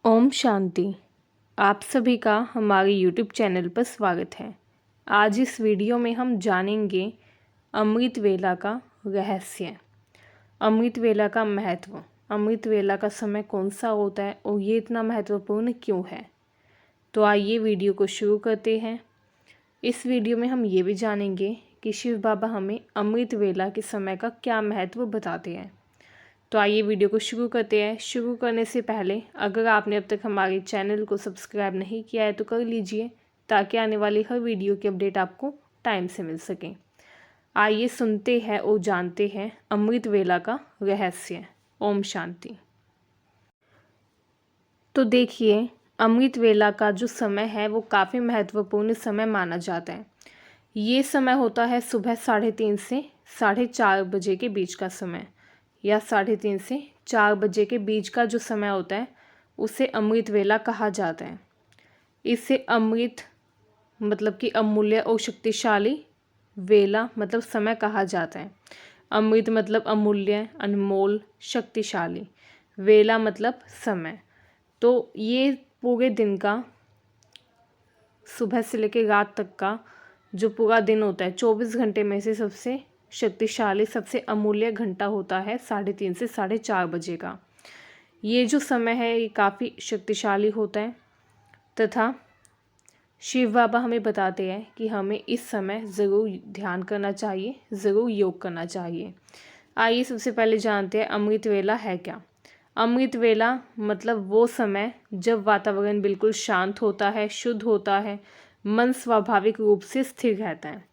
ओम शांति। आप सभी का हमारे YouTube चैनल पर स्वागत है। आज इस वीडियो में हम जानेंगे अमृत वेला का रहस्य, अमृत वेला का महत्व, अमृत वेला का समय कौन सा होता है और ये इतना महत्वपूर्ण क्यों है। तो आइए वीडियो को शुरू करते हैं। इस वीडियो में हम ये भी जानेंगे कि शिव बाबा हमें अमृत वेला के समय का क्या महत्व बताते हैं। तो आइए वीडियो को शुरू करते हैं। शुरू करने से पहले अगर आपने अब तक हमारे चैनल को सब्सक्राइब नहीं किया है तो कर लीजिए, ताकि आने वाली हर वीडियो की अपडेट आपको टाइम से मिल सके। आइए सुनते हैं और जानते हैं अमृत वेला का रहस्य। ओम शांति। तो देखिए, अमृत वेला का जो समय है वो काफ़ी महत्वपूर्ण समय माना जाता है। ये समय होता है सुबह 3:30 से 4:30 बजे के बीच का समय, या 3:30 से 4 बजे के बीच का जो समय होता है उसे अमृत वेला कहा जाता है। इसे अमृत मतलब कि अमूल्य और शक्तिशाली, वेला मतलब समय कहा जाता है। अमृत मतलब अमूल्य, अनमोल, शक्तिशाली, वेला मतलब समय। तो ये पूरे दिन का, सुबह से लेकर रात तक का जो पूरा दिन होता है, 24 घंटे में से सबसे शक्तिशाली, सबसे अमूल्य घंटा होता है 3:30 से 4:30 बजे का। ये जो समय है ये काफ़ी शक्तिशाली होता है तथा शिव बाबा हमें बताते हैं कि हमें इस समय ज़रूर ध्यान करना चाहिए, ज़रूर योग करना चाहिए। आइए सबसे पहले जानते हैं अमृत वेला है क्या। अमृत वेला मतलब वो समय जब वातावरण बिल्कुल शांत होता है, शुद्ध होता है, मन स्वाभाविक रूप से स्थिर रहता है।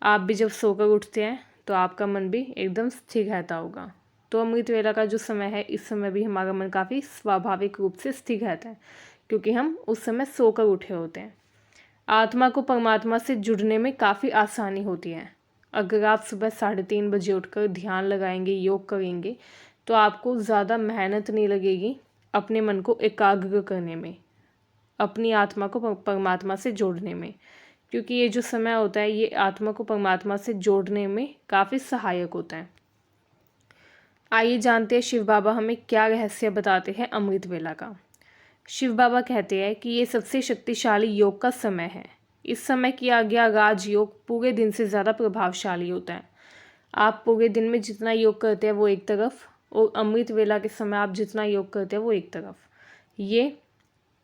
आप भी जब सोकर उठते हैं तो आपका मन भी एकदम स्थिर रहता होगा। तो अमृत वेला का जो समय है, इस समय भी हमारा मन काफ़ी स्वाभाविक रूप से स्थिर रहता है, क्योंकि हम उस समय सोकर उठे होते हैं। आत्मा को परमात्मा से जुड़ने में काफ़ी आसानी होती है। अगर आप सुबह 3:30 बजे उठकर ध्यान लगाएंगे, योग करेंगे, तो आपको ज़्यादा मेहनत नहीं लगेगी अपने मन को एकाग्र करने में, अपनी आत्मा को परमात्मा से जोड़ने में, क्योंकि ये जो समय होता है ये आत्मा को परमात्मा से जोड़ने में काफ़ी सहायक होता है। आइए जानते हैं शिव बाबा हमें क्या रहस्य बताते हैं अमृत वेला का। शिव बाबा कहते हैं कि ये सबसे शक्तिशाली योग का समय है। इस समय किया गया राजयोग पूरे दिन से ज़्यादा प्रभावशाली होता है। आप पूरे दिन में जितना योग करते हैं वो एक तरफ, और अमृत वेला के समय आप जितना योग करते हैं वो एक तरफ। ये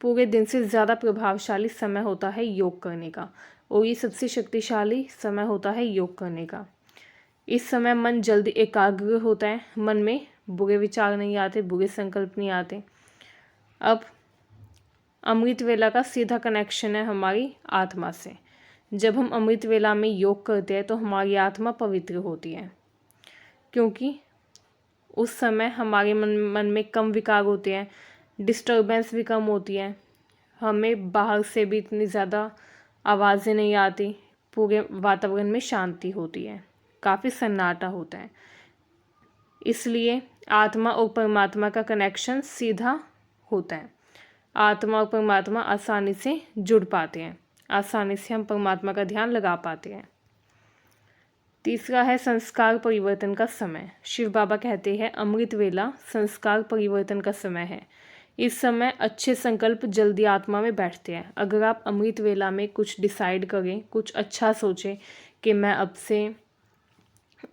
पूरे दिन से ज़्यादा प्रभावशाली समय होता है योग करने का, और ये सबसे शक्तिशाली समय होता है योग करने का। इस समय मन जल्दी एकाग्र होता है, मन में बुरे विचार नहीं आते, बुरे संकल्प नहीं आते। अब अमृत वेला का सीधा कनेक्शन है हमारी आत्मा से। जब हम अमृत वेला में योग करते हैं तो हमारी आत्मा पवित्र होती है, क्योंकि उस समय हमारे मन में कम विकार होते हैं, डिस्टर्बेंस भी कम होती है, हमें बाहर से भी इतनी ज़्यादा आवाज़ें नहीं आती, पूरे वातावरण में शांति होती है, काफ़ी सन्नाटा होता है। इसलिए आत्मा और परमात्मा का कनेक्शन सीधा होता है। आत्मा और परमात्मा आसानी से जुड़ पाते हैं, आसानी से हम परमात्मा का ध्यान लगा पाते हैं। तीसरा है संस्कार परिवर्तन का समय। शिव बाबा कहते हैं अमृत वेला संस्कार परिवर्तन का समय है। इस समय अच्छे संकल्प जल्दी आत्मा में बैठते हैं। अगर आप अमृत वेला में कुछ डिसाइड करें, कुछ अच्छा सोचें कि मैं अब से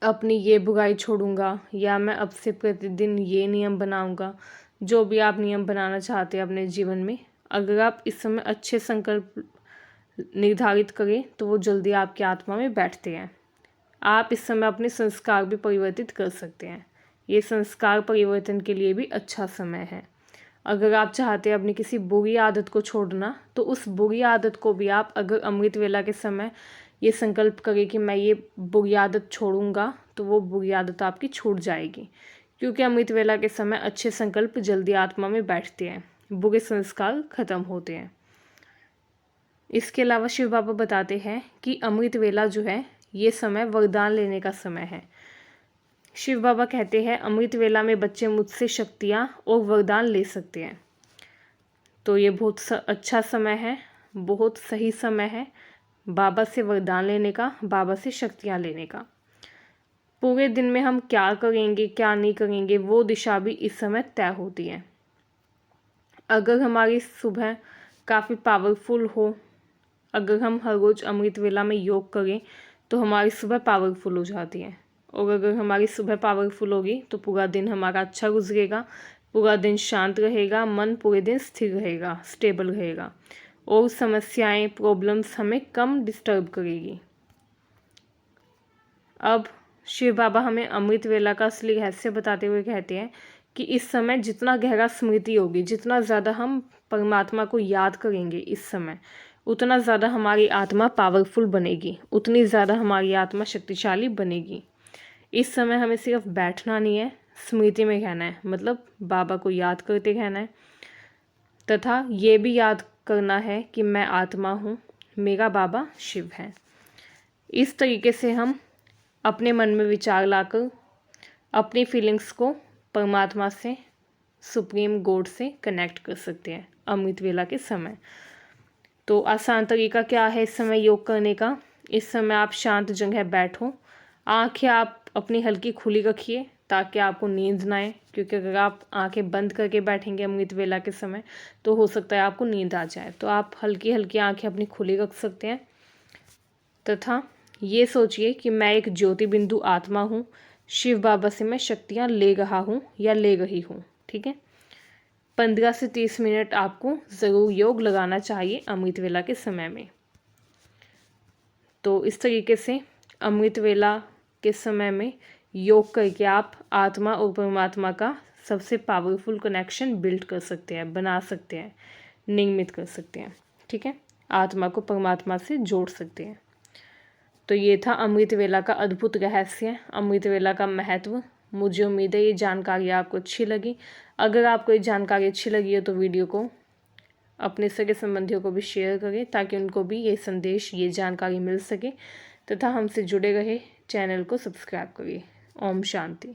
अपनी ये बुराई छोड़ूंगा, या मैं अब से प्रतिदिन ये नियम बनाऊंगा, जो भी आप नियम बनाना चाहते हैं अपने जीवन में, अगर आप इस समय अच्छे संकल्प निर्धारित करें तो वो जल्दी आपकी आत्मा में बैठते हैं। आप इस समय अपने संस्कार भी परिवर्तित कर सकते हैं। ये संस्कार परिवर्तन के लिए भी अच्छा समय है। अगर आप चाहते हैं अपनी किसी बुरी आदत को छोड़ना, तो उस बुरी आदत को भी आप अगर अमृत वेला के समय ये संकल्प करें कि मैं ये बुरी आदत छोड़ूंगा, तो वो बुरी आदत आपकी छूट जाएगी, क्योंकि अमृत वेला के समय अच्छे संकल्प जल्दी आत्मा में बैठते हैं, बुरे संस्कार खत्म होते हैं। इसके अलावा शिव बाबा बताते हैं कि अमृत वेला जो है ये समय वरदान लेने का समय है। शिव बाबा कहते हैं अमृत वेला में बच्चे मुझसे शक्तियाँ और वरदान ले सकते हैं। तो ये बहुत अच्छा समय है, बहुत सही समय है बाबा से वरदान लेने का, बाबा से शक्तियाँ लेने का। पूरे दिन में हम क्या करेंगे क्या नहीं करेंगे वो दिशा भी इस समय तय होती है। अगर हमारी सुबह काफ़ी पावरफुल हो, अगर हम हर रोज़ अमृत वेला में योग करें तो हमारी सुबह पावरफुल हो जाती है। और अगर हमारी सुबह पावरफुल होगी तो पूरा दिन हमारा अच्छा गुजरेगा, पूरा दिन शांत रहेगा, मन पूरे दिन स्थिर रहेगा, स्टेबल रहेगा और समस्याएं, प्रॉब्लम्स हमें कम डिस्टर्ब करेगी। अब शिव बाबा हमें अमृत वेला का असली रहस्य बताते हुए कहते हैं कि इस समय जितना गहरा स्मृति होगी, जितना ज़्यादा हम परमात्मा को याद करेंगे इस समय, उतना ज़्यादा हमारी आत्मा पावरफुल बनेगी, उतनी ज़्यादा हमारी आत्मा शक्तिशाली बनेगी। इस समय हमें सिर्फ बैठना नहीं है, स्मृति में रहना है, मतलब बाबा को याद करते रहना है तथा ये भी याद करना है कि मैं आत्मा हूँ, मेरा बाबा शिव है। इस तरीके से हम अपने मन में विचार लाकर अपनी फीलिंग्स को परमात्मा से, सुप्रीम गॉड से कनेक्ट कर सकते हैं अमृत वेला के समय। तो आसान तरीका क्या है इस समय योग करने का? इस समय आप शांत जगह बैठो, आंखें आप अपनी हल्की खुली रखिए ताकि आपको नींद ना आए, क्योंकि अगर आप आंखें बंद करके बैठेंगे अमृत वेला के समय तो हो सकता है आपको नींद आ जाए। तो आप हल्की हल्की आंखें अपनी खुली रख सकते हैं तथा ये सोचिए कि मैं एक ज्योति बिंदु आत्मा हूँ, शिव बाबा से मैं शक्तियाँ ले रहा हूँ या ले रही हूँ। ठीक है, 15 से 30 मिनट आपको ज़रूर योग लगाना चाहिए अमृत वेला के समय में। तो इस तरीके से अमृत वेला के समय में योग करके आप आत्मा और परमात्मा का सबसे पावरफुल कनेक्शन बिल्ड कर सकते हैं, बना सकते हैं, निर्मित कर सकते हैं। ठीक है, आत्मा को परमात्मा से जोड़ सकते हैं। तो ये था अमृत वेला का अद्भुत रहस्य, अमृत वेला का महत्व। मुझे उम्मीद है ये जानकारी आपको अच्छी लगी। अगर आपको ये जानकारी अच्छी लगी है तो वीडियो को अपने सगे संबंधियों को भी शेयर करें ताकि उनको भी ये संदेश, ये जानकारी मिल सके तथा हमसे जुड़े रहे। चैनल को सब्सक्राइब करिए। ओम शांति।